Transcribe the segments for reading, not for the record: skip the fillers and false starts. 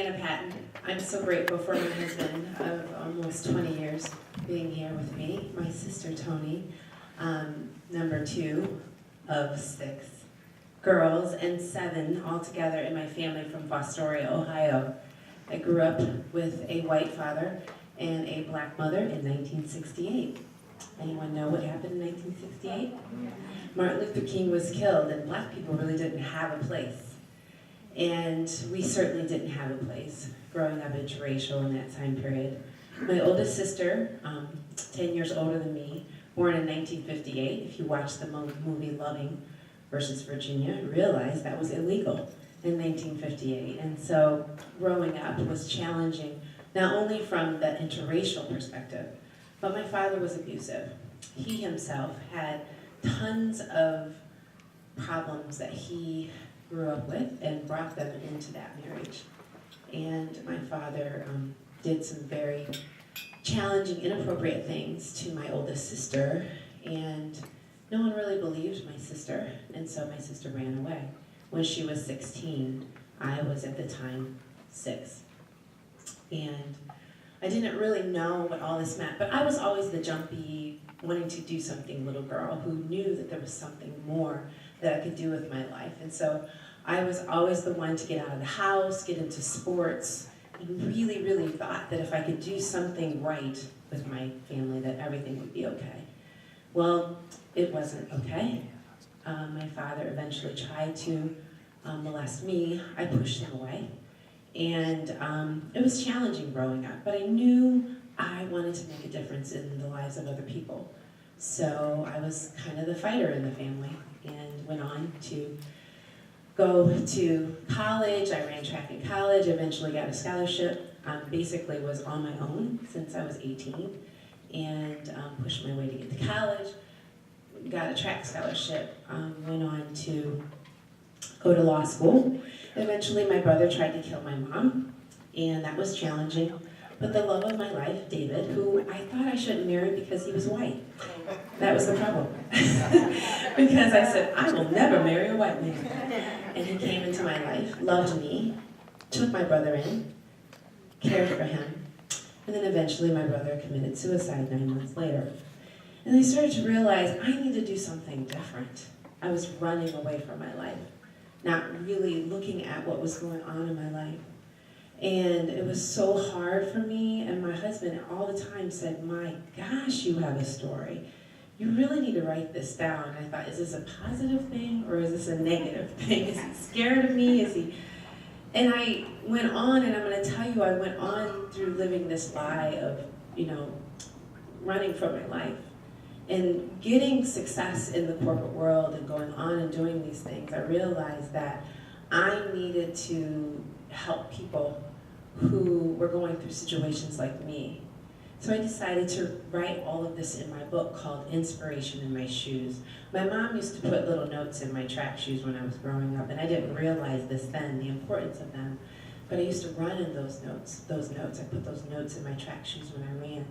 Diana Patton. I'm so grateful for my husband of almost 20 years being here with me. My sister Tony, number 2 of 6 girls and 7 altogether in my family from Fostoria, Ohio. I grew up with a white father and a black mother in 1968. Anyone know what happened in 1968? Martin Luther King was killed and black people really didn't have a place. And we certainly didn't have a place growing up interracial in that time period. My oldest sister, 10 years older than me, born in 1958, if you watch the movie Loving versus Virginia, you realize that was illegal in 1958. And so growing up was challenging, not only from the interracial perspective, but my father was abusive. He himself had tons of problems that he grew up with and brought them into that marriage. And my father did some very challenging, inappropriate things to my oldest sister, and no one really believed my sister, and so my sister ran away. When she was 16, I was at the time 6. And I didn't really know what all this meant, but I was always the jumpy, wanting to do something little girl who knew that there was something more that I could do with my life. And so I was always the one to get out of the house, get into sports, and really, really thought that if I could do something right with my family, that everything would be okay. Well, it wasn't okay. My father eventually tried to molest me. I pushed him away. And it was challenging growing up, but I knew I wanted to make a difference in the lives of other people. So I was kind of the fighter in the family and went on to go to college. I ran track in college, eventually got a scholarship, basically was on my own since I was 18, and pushed my way to get to college, got a track scholarship, went on to go to law school. Eventually my brother tried to kill my mom, and that was challenging. But the love of my life, David, who I thought I shouldn't marry because he was white. That was the problem. Because I said, I will never marry a white man. And he came into my life, loved me, took my brother in, cared for him, and then eventually my brother committed suicide 9 months later. And I started to realize I need to do something different. I was running away from my life, not really looking at what was going on in my life. And it was so hard for me, and my husband all the time said, my gosh, you have a story. You really need to write this down. And I thought, is this a positive thing or is this a negative thing? Is he scared of me? Is he? And I went on, and I'm going to tell you, I went on through living this lie of, running from my life. And getting success in the corporate world and going on and doing these things, I realized that I needed to help people who were going through situations like me. So I decided to write all of this in my book called Inspiration in My Shoes. My mom used to put little notes in my track shoes when I was growing up, and I didn't realize this then, the importance of them. But I used to run in those notes. I put those notes in my track shoes when I ran.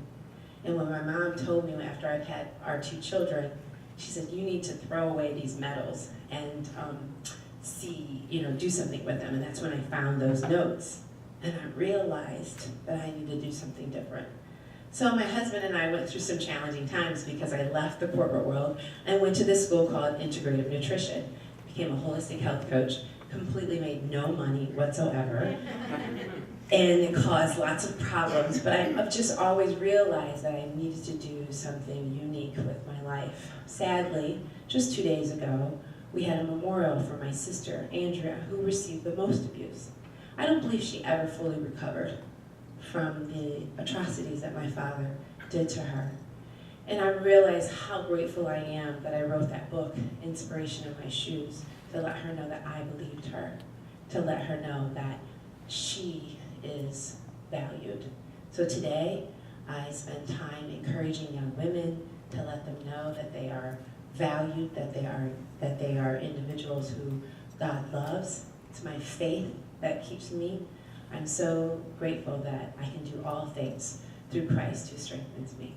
And when my mom told me after I'd had our 2 children, she said, you need to throw away these medals and do something with them. And that's when I found those notes. And I realized that I needed to do something different. So my husband and I went through some challenging times because I left the corporate world and went to this school called Integrative Nutrition. Became a holistic health coach, completely made no money whatsoever. And it caused lots of problems, but I've just always realized that I needed to do something unique with my life. Sadly, just 2 days ago, we had a memorial for my sister, Andrea, who received the most abuse. I don't believe she ever fully recovered from the atrocities that my father did to her. And I realized how grateful I am that I wrote that book, Inspiration in My Shoes, to let her know that I believed her, to let her know that she is valued. So today, I spend time encouraging young women to let them know that they are valued, that they are individuals who God loves. It's my faith that keeps me. I'm so grateful that I can do all things through Christ who strengthens me.